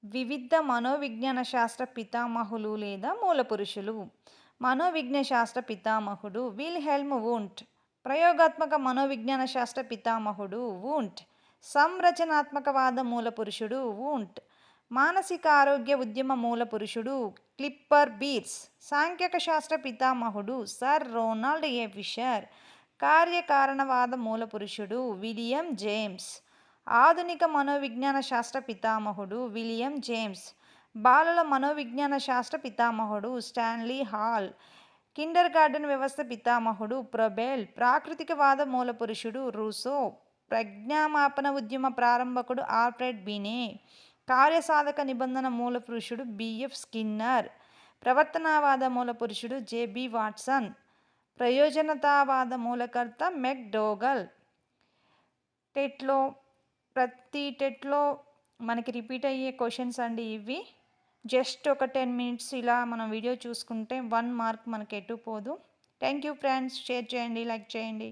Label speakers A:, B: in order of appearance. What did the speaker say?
A: వివిధ మనోవిజ్ఞాన శాస్త్ర పితామహులు లేదా మూలపురుషులు. మనోవిజ్ఞాన శాస్త్ర పితామహుడు విల్హెల్మ్ వూంట్. ప్రయోగాత్మక మనోవిజ్ఞాన శాస్త్ర పితామహుడు వూంట్. సంరచనాత్మకవాద మూలపురుషుడు వూంట్. మానసిక ఆరోగ్య ఉద్యమ మూలపురుషుడు క్లిప్పర్ బీర్స్. సాంఖ్యక శాస్త్ర పితామహుడు సర్ రోనాల్డ్ ఏ ఫిషర్. కార్యకారణవాద మూలపురుషుడు విలియం జేమ్స్. ఆధునిక మనోవిజ్ఞాన శాస్త్ర పితామహుడు విలియం జేమ్స్. బాలల మనోవిజ్ఞాన శాస్త్ర పితామహుడు స్టాన్లీ హాల్. కిండర్గార్టెన్ వ్యవస్థ పితామహుడు ప్రొబెల్. ప్రాకృతికవాద మూలపురుషుడు రూసో. ప్రజ్ఞామాపన ఉద్యమ ప్రారంభకుడు ఆల్ఫ్రెడ్ బినే. కార్యసాధక నిబంధన మూలపురుషుడు బిఎఫ్ స్కిన్నర్. ప్రవర్తనవాద మూలపురుషుడు జెబి వాట్సన్. ప్రయోజనతావాద మూలకర్త మెక్ డోగల్. టెట్లో ప్రతి టెట్లో మనకి రిపీట్ అయ్యే క్వశ్చన్స్ అండి ఇవి. జస్ట్ ఒక 10 మినిట్స్ ఇలా మనం వీడియో చూసుకుంటే 1 మార్క్ మనకి ఎటు పోదు. Thank you friends. షేర్ చేయండి, లైక్ చేయండి.